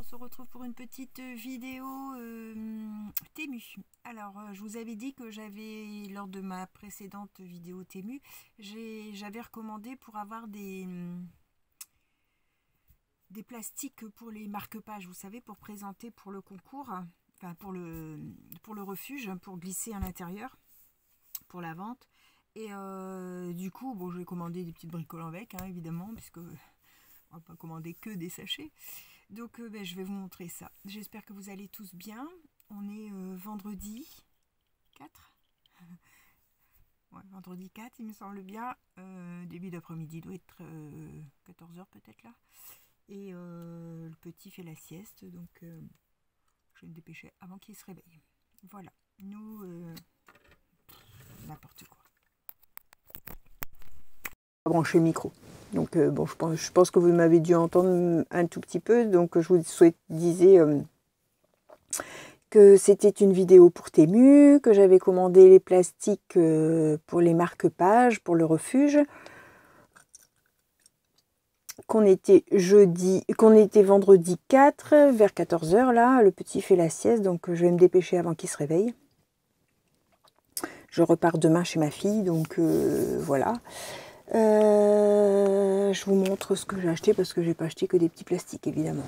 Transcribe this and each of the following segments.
se retrouve pour une petite vidéo Temu. Alors, je vous avais dit que j'avais, lors de ma précédente vidéo Temu, j'avais recommandé pour avoir des plastiques pour les marque-pages, vous savez, pour présenter pour le concours, enfin pour le refuge, pour glisser à l'intérieur, pour la vente. Et du coup, bon, je vais commander des petites bricoles avec, hein, évidemment, puisque on va pas commander que des sachets. Donc je vais vous montrer ça. J'espère que vous allez tous bien. On est vendredi 4. Ouais, vendredi 4, il me semble bien. Début d'après-midi, doit être 14 h peut-être là. Et le petit fait la sieste, donc je vais me dépêcher avant qu'il se réveille. Voilà, nous, n'importe quoi. Brancher le micro. Donc bon, je pense que vous m'avez dû entendre un tout petit peu. Donc je vous disais que c'était une vidéo pour Temu, que j'avais commandé les plastiques pour les marque-pages, pour le refuge, qu'on était vendredi 4 vers 14 h là. Le petit fait la sieste, donc je vais me dépêcher avant qu'il se réveille. Je repars demain chez ma fille, donc voilà. Je vous montre ce que j'ai acheté parce que j'ai pas acheté que des petits plastiques évidemment.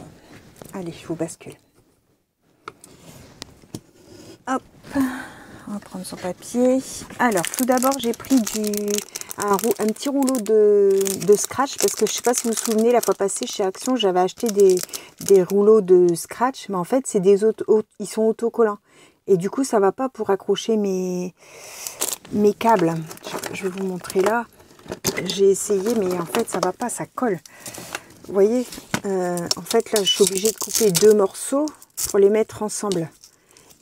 Allez, je vous bascule. Hop, on va prendre son papier. Alors, tout d'abord, j'ai pris un petit rouleau de scratch parce que je sais pas si vous vous souvenez, la fois passée chez Action, j'avais acheté des rouleaux de scratch, mais en fait, c'est ils sont autocollants. Et du coup, ça va pas pour accrocher mes câbles. Je vais vous montrer là. J'ai essayé, mais en fait, ça va pas, ça colle. Vous voyez, en fait, là, je suis obligée de couper deux morceaux pour les mettre ensemble.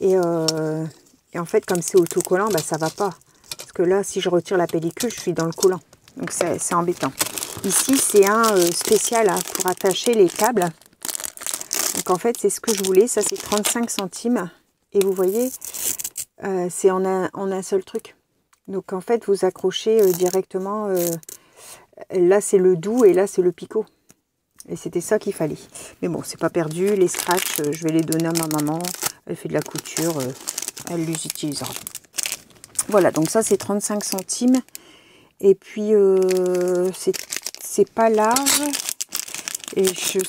Et en fait, comme c'est autocollant, bah, ça va pas. Parce que là, si je retire la pellicule, je suis dans le collant. Donc, c'est embêtant. Ici, c'est un spécial hein, pour attacher les câbles. Donc, en fait, c'est ce que je voulais. Ça, c'est 35 centimes. Et vous voyez, c'est en un seul truc. Donc en fait vous accrochez directement, là c'est le doux et là c'est le picot. Et c'était ça qu'il fallait. Mais bon, c'est pas perdu, les scratchs, je vais les donner à ma maman. Elle fait de la couture, elle les utilisera. Voilà, donc ça c'est 35 centimes. Et puis c'est pas large. Et je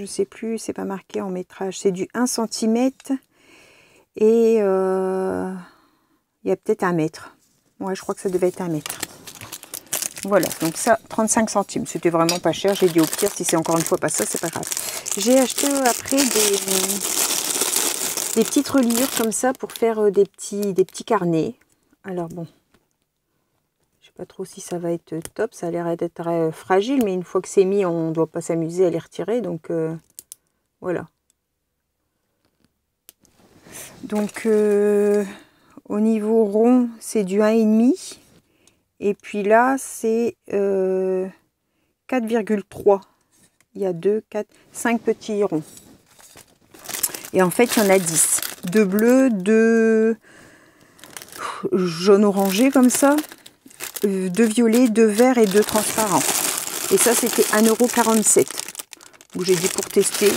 sais plus, c'est pas marqué en métrage. C'est du 1 cm. Et il y a peut-être 1 mètre. Ouais, je crois que ça devait être 1 mètre. Voilà, donc ça, 35 centimes. C'était vraiment pas cher. J'ai dit au pire, si c'est encore une fois pas ça, c'est pas grave. J'ai acheté après des petites reliures comme ça pour faire des petits carnets. Alors bon, je sais pas trop si ça va être top. Ça a l'air d'être fragile, mais une fois que c'est mis, on ne doit pas s'amuser à les retirer. Donc voilà. Donc au niveau rond, c'est du 1,5. Et puis là, c'est 4,3. Il y a 2, 4, 5 petits ronds. Et en fait, il y en a 10. 2 bleus, 2 jaune orangé comme ça. 2 violets, 2 verts et 2 transparents. Et ça, c'était 1,47 €. Donc j'ai dit pour tester.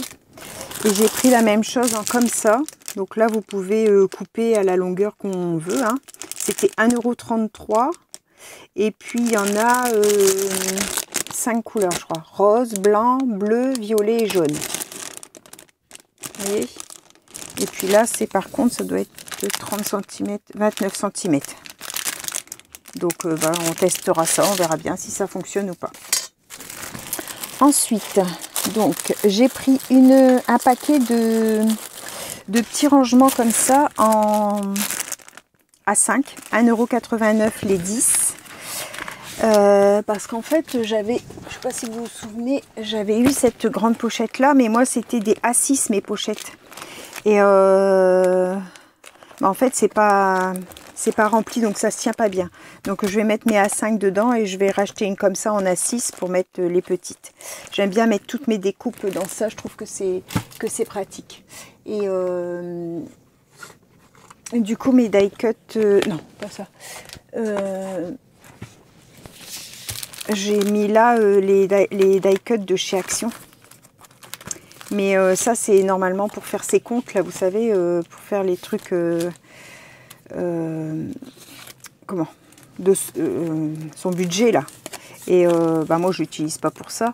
Et j'ai pris la même chose en comme ça. Donc là, vous pouvez couper à la longueur qu'on veut. Hein. C'était 1,33 €. Et puis, il y en a 5 couleurs, je crois. Rose, blanc, bleu, violet et jaune. Vous voyez? Et puis là, c'est par contre, ça doit être 30 cm, 29 cm. Donc, on testera ça. On verra bien si ça fonctionne ou pas. Ensuite, donc, j'ai pris un paquet de petits rangements comme ça à 5, 1,89 € les 10. Parce qu'en fait, je sais pas si vous vous souvenez, j'avais eu cette grande pochette là, mais moi c'était des A6 mes pochettes. Et en fait, c'est pas rempli, donc ça se tient pas bien. Donc je vais mettre mes A5 dedans et je vais racheter une comme ça en A6 pour mettre les petites. J'aime bien mettre toutes mes découpes dans ça, je trouve que c'est pratique. Et du coup mes die cut, non pas ça. J'ai mis là les die cut de chez Action. Mais ça, c'est normalement pour faire ses comptes, là, vous savez, pour faire les trucs... comment de son budget, là. Et bah, moi, je l'utilise pas pour ça.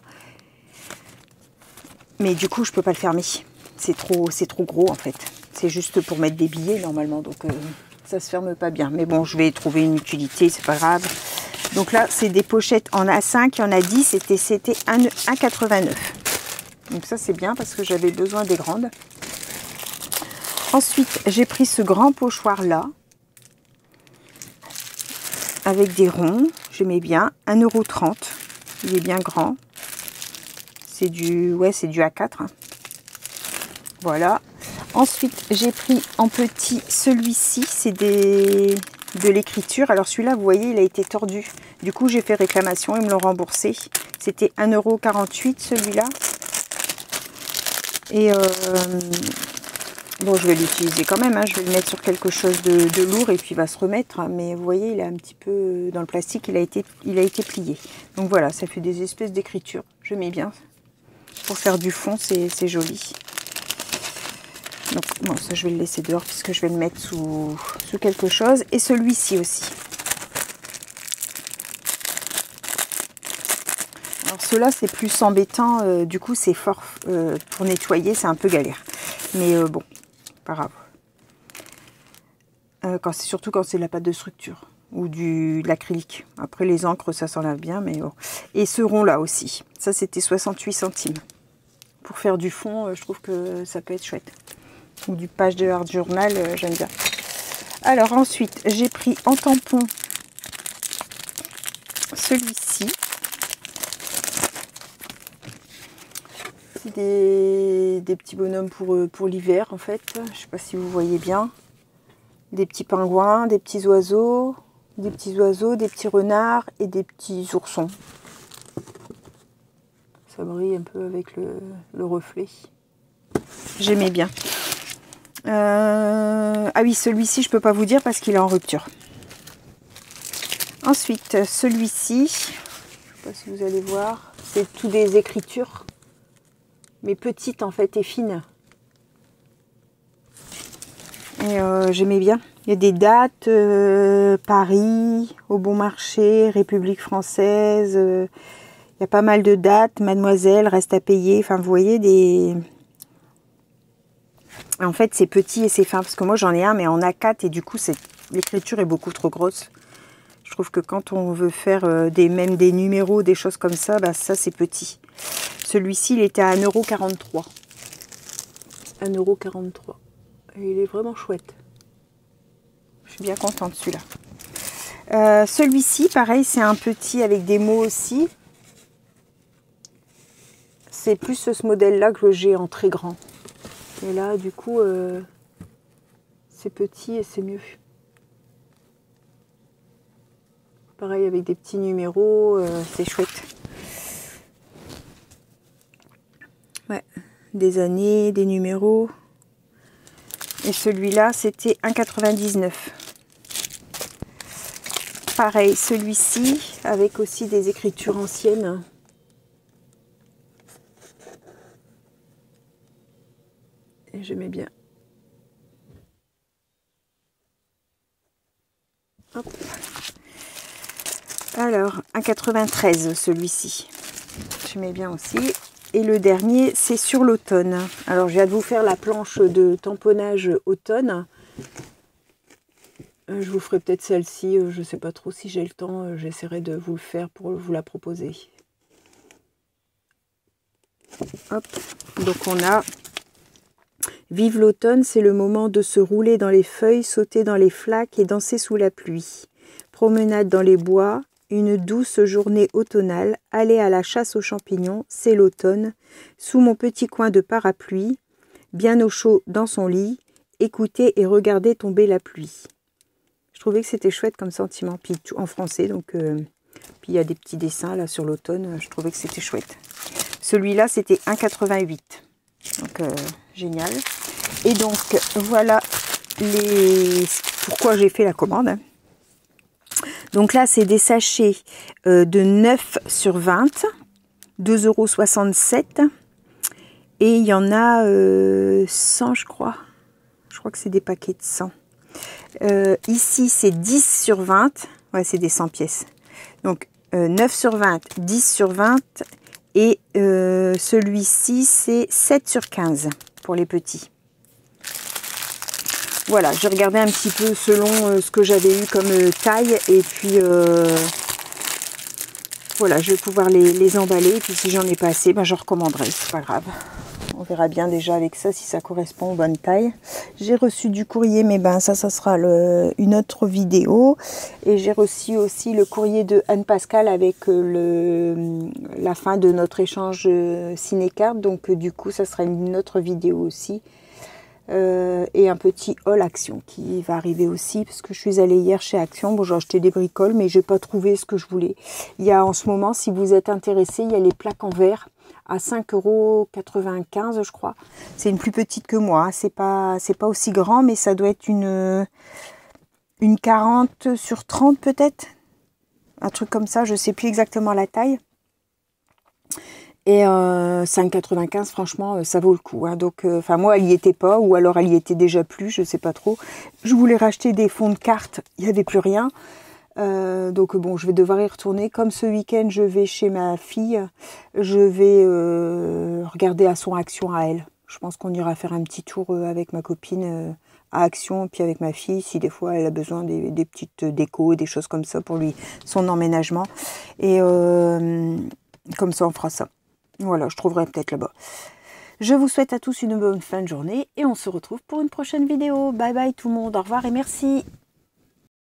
Mais du coup, je peux pas le fermer. C'est trop gros, en fait. C'est juste pour mettre des billets, normalement. Donc, ça se ferme pas bien. Mais bon, je vais trouver une utilité, c'est pas grave. Donc là, c'est des pochettes en A5. Il y en a 10. C'était 1,89. Donc ça, c'est bien parce que j'avais besoin des grandes. Ensuite, j'ai pris ce grand pochoir-là. Avec des ronds. J'aimais bien. 1,30 €. Il est bien grand. C'est du A4. Hein. Voilà. Ensuite, j'ai pris en petit celui-ci. C'est de l'écriture. Alors celui-là, vous voyez, il a été tordu. Du coup, j'ai fait réclamation. Ils me l'ont remboursé. C'était 1,48 € celui-là. Et bon, je vais l'utiliser quand même. Hein. Je vais le mettre sur quelque chose de lourd et puis il va se remettre. Hein. Mais vous voyez, il est un petit peu dans le plastique. Il a été plié. Donc voilà, ça fait des espèces d'écriture. Je mets bien. Pour faire du fond, c'est joli. Donc bon, ça je vais le laisser dehors puisque je vais le mettre sous quelque chose. Et celui-ci aussi. Alors ceux-là c'est plus embêtant. Du coup c'est fort pour nettoyer, c'est un peu galère. Mais bon, pas grave. Surtout quand c'est de la pâte de structure ou de l'acrylique. Après les encres ça s'enlève bien, mais bon. Et ce rond là aussi. Ça c'était 68 centimes. Pour faire du fond, je trouve que ça peut être chouette. Ou du page de art journal, j'aime bien. Alors ensuite, j'ai pris en tampon celui-ci. C'est des petits bonhommes pour l'hiver en fait. Je ne sais pas si vous voyez bien. Des petits pingouins, des petits oiseaux, des petits renards et des petits oursons. Ça brille un peu avec le reflet. J'aimais bien. Ah oui, celui-ci, je peux pas vous dire parce qu'il est en rupture. Ensuite, celui-ci, je sais pas si vous allez voir, c'est tout des écritures, mais petites en fait et fines. Et j'aimais bien. Il y a des dates, Paris, Au Bon Marché, République Française. Il y a pas mal de dates, Mademoiselle, reste à payer. Enfin, vous voyez des... En fait, c'est petit et c'est fin. Parce que moi, j'en ai un, mais en A4. Et du coup, l'écriture est beaucoup trop grosse. Je trouve que quand on veut faire même des numéros, des choses comme ça, bah, ça, c'est petit. Celui-ci, il était à 1,43 €. 1,43 €. Et il est vraiment chouette. Je suis bien contente de celui-là. Celui-ci, pareil, c'est un petit avec des mots aussi. C'est plus ce modèle-là que j'ai en très grand. Et là, du coup, c'est petit et c'est mieux. Pareil, avec des petits numéros, c'est chouette. Ouais, des années, des numéros. Et celui-là, c'était 1,99 €. Pareil, celui-ci, avec aussi des écritures anciennes. Et j'aimais bien. Hop. Alors, 1,93 € celui-ci. J'aimais bien aussi. Et le dernier, c'est sur l'automne. Alors, j'ai hâte de vous faire la planche de tamponnage automne. Je vous ferai peut-être celle-ci. Je ne sais pas trop si j'ai le temps. J'essaierai de vous le faire pour vous la proposer. Hop. Donc, on a... Vive l'automne, c'est le moment de se rouler dans les feuilles, sauter dans les flaques et danser sous la pluie. Promenade dans les bois, une douce journée automnale, aller à la chasse aux champignons, c'est l'automne, sous mon petit coin de parapluie, bien au chaud dans son lit, écouter et regarder tomber la pluie. Je trouvais que c'était chouette comme sentiment, puis tout en français, donc puis il y a des petits dessins là sur l'automne, je trouvais que c'était chouette. Celui-là, c'était 1,88 €, donc génial. Et donc, voilà pourquoi j'ai fait la commande. Donc là, c'est des sachets de 9 sur 20, 2,67 €. Et il y en a 100, je crois. Je crois que c'est des paquets de 100. Ici, c'est 10 sur 20. Ouais, c'est des 100 pièces. Donc, 9 sur 20, 10 sur 20. Et celui-ci, c'est 7 sur 15 pour les petits. Voilà, j'ai regardé un petit peu selon ce que j'avais eu comme taille. Et puis, voilà, je vais pouvoir les emballer. Et puis, si j'en ai pas assez, ben, je recommanderai. C'est pas grave. On verra bien déjà avec ça si ça correspond aux bonnes tailles. J'ai reçu du courrier, mais ben ça sera une autre vidéo. Et j'ai reçu aussi le courrier de Anne Pascal avec la fin de notre échange ciné-carte. Donc du coup, ça sera une autre vidéo aussi. Et un petit haul Action qui va arriver aussi parce que je suis allée hier chez Action. Bon, j'ai acheté des bricoles, mais j'ai pas trouvé ce que je voulais. Il y a en ce moment, si vous êtes intéressé, il y a les plaques en verre à 5,95 € je crois. C'est une plus petite que moi, c'est pas aussi grand, mais ça doit être une 40 sur 30 peut-être. Un truc comme ça, je sais plus exactement la taille. Et 5,95 €, franchement, ça vaut le coup. Hein. Donc, moi, elle y était pas, ou alors elle y était déjà plus, je sais pas trop. Je voulais racheter des fonds de cartes, il n'y avait plus rien. Donc bon, je vais devoir y retourner. Comme ce week-end, je vais chez ma fille, je vais regarder à son Action à elle. Je pense qu'on ira faire un petit tour avec ma copine à Action, puis avec ma fille, si des fois elle a besoin des petites décos, des choses comme ça pour son emménagement. Et comme ça, on fera ça. Voilà, je trouverai peut-être là-bas. Je vous souhaite à tous une bonne fin de journée et on se retrouve pour une prochaine vidéo. Bye bye tout le monde, au revoir et merci.